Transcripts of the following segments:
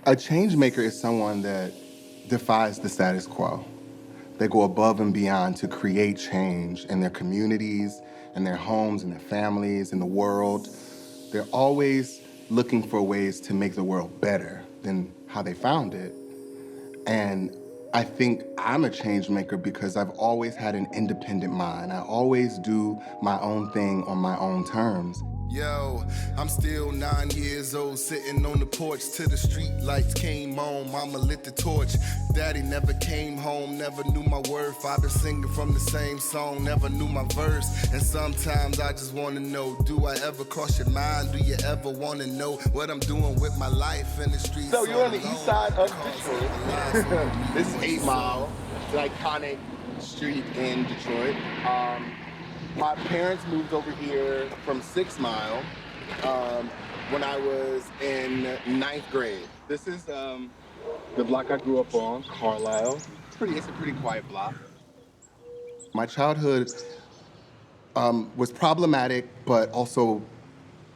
A change maker is someone that defies the status quo. They go above and beyond to create change in their communities, in their homes, in their families, in the world. They're always looking for ways to make the world better than how they found it. And I think I'm a change maker because I've always had an independent mind. I always do my own thing on my own terms. Yo, I'm still 9 years old, sitting on the porch till the street lights came on. Mama lit the torch. Daddy never came home, never knew my worth. I've been singing from the same song, never knew my verse. And sometimes I just wanna know, do I ever cross your mind? Do you ever wanna know what I'm doing with my life in the streets? So you're on the east side of Detroit. This is 8 Mile, the iconic street in Detroit. My parents moved over here from 6 Mile when I was in 9th grade. This is the block I grew up on, Carlisle. It's a pretty quiet block. My childhood was problematic, but also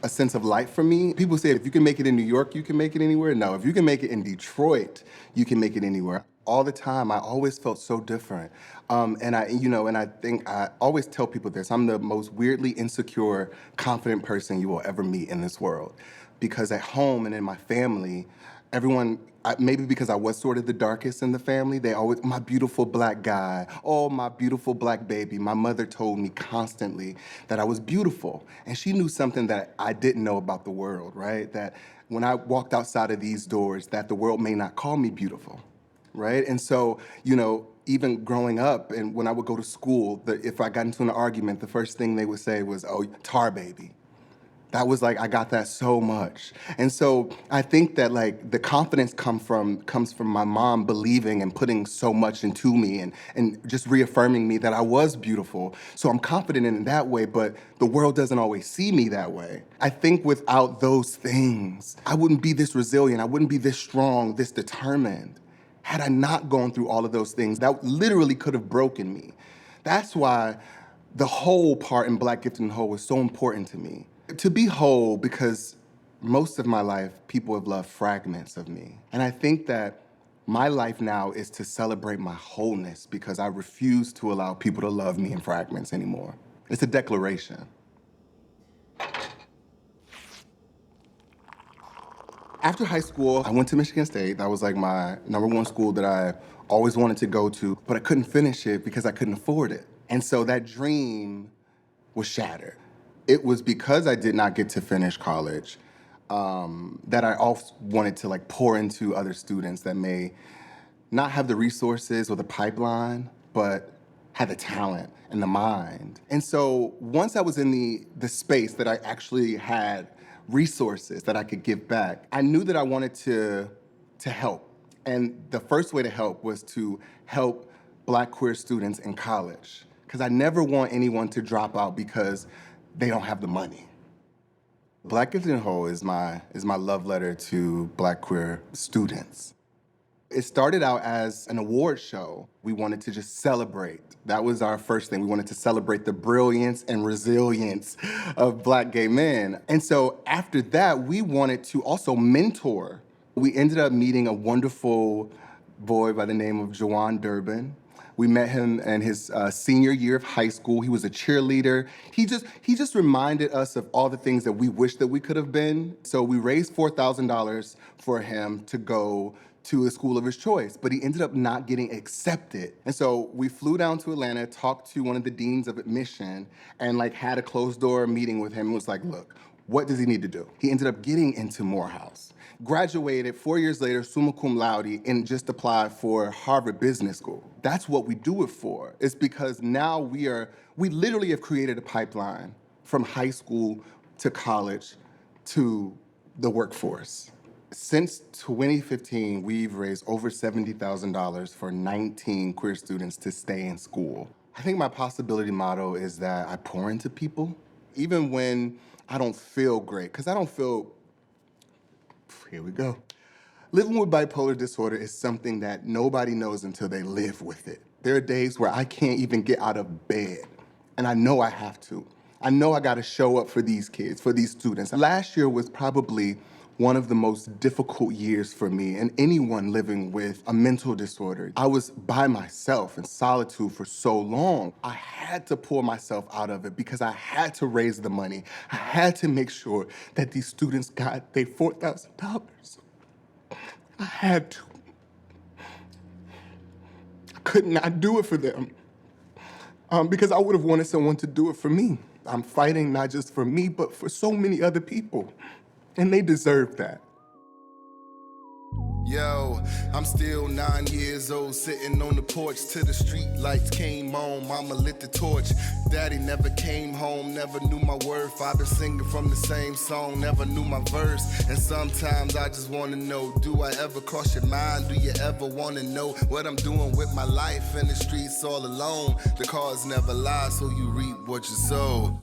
a sense of light for me. People say if you can make it in New York, you can make it anywhere. No, if you can make it in Detroit, you can make it anywhere. All the time, I always felt so different. And I think I always tell people this, I'm the most weirdly insecure, confident person you will ever meet in this world. Because at home and in my family, everyone, maybe because I was sort of the darkest in the family, they always, my beautiful black guy, oh, my beautiful black baby. My mother told me constantly that I was beautiful. And she knew something that I didn't know about the world, right? That when I walked outside of these doors, that the world may not call me beautiful, right? And so, even growing up and when I would go to school, if I got into an argument, the first thing they would say was, oh, tar baby. That was like, I got that so much. And so I think that like the confidence comes from my mom believing and putting so much into me and just reaffirming me that I was beautiful. So I'm confident in that way, but the world doesn't always see me that way. I think without those things, I wouldn't be this resilient. I wouldn't be this strong, this determined. Had I not gone through all of those things, that literally could have broken me. That's why the whole part in Black Gifted and Whole was so important to me. To be whole, because most of my life, people have loved fragments of me. And I think that my life now is to celebrate my wholeness because I refuse to allow people to love me in fragments anymore. It's a declaration. After high school, I went to Michigan State. That was like my #1 school that I always wanted to go to, but I couldn't finish it because I couldn't afford it. And so that dream was shattered. It was because I did not get to finish college that I also wanted to like pour into other students that may not have the resources or the pipeline, but had the talent and the mind. And so once I was in the space that I actually had resources that I could give back, I knew that I wanted to help. And the first way to help was to help Black queer students in college. Because I never want anyone to drop out because they don't have the money. Black Gifted and Whole is my love letter to Black queer students. It started out as an award show. We wanted to just celebrate. That was our first thing. We wanted to celebrate the brilliance and resilience of Black gay men. And so after that, we wanted to also mentor. We ended up meeting a wonderful boy by the name of Jawan Durbin. We met him in his senior year of high school. He was a cheerleader. He just reminded us of all the things that we wish that we could have been. So we raised $4,000 for him to go to a school of his choice, but he ended up not getting accepted. And so we flew down to Atlanta, talked to one of the deans of admission, and like had a closed door meeting with him and was like, look, what does he need to do? He ended up getting into Morehouse. Graduated 4 years later, summa cum laude, and just applied for Harvard Business School. That's what we do it for. It's because now we literally have created a pipeline from high school to college to the workforce. Since 2015, we've raised over $70,000 for 19 queer students to stay in school. I think my possibility motto is that I pour into people, even when I don't feel great, because I don't feel, here we go. Living with bipolar disorder is something that nobody knows until they live with it. There are days where I can't even get out of bed, and I know I have to. I know I gotta show up for these kids, for these students. Last year was probably one of the most difficult years for me and anyone living with a mental disorder. I was by myself in solitude for so long. I had to pull myself out of it because I had to raise the money. I had to make sure that these students got their $4,000. I had to. I could not do it for them because I would have wanted someone to do it for me. I'm fighting not just for me, but for so many other people. And they deserve that. Yo, I'm still 9 years old, sitting on the porch till the street lights came on. Mama lit the torch. Daddy never came home, never knew my worth. I've been singing from the same song, never knew my verse. And sometimes I just wanna know, do I ever cross your mind? Do you ever wanna know what I'm doing with my life in the streets all alone? The cars never lie, so you reap what you sow.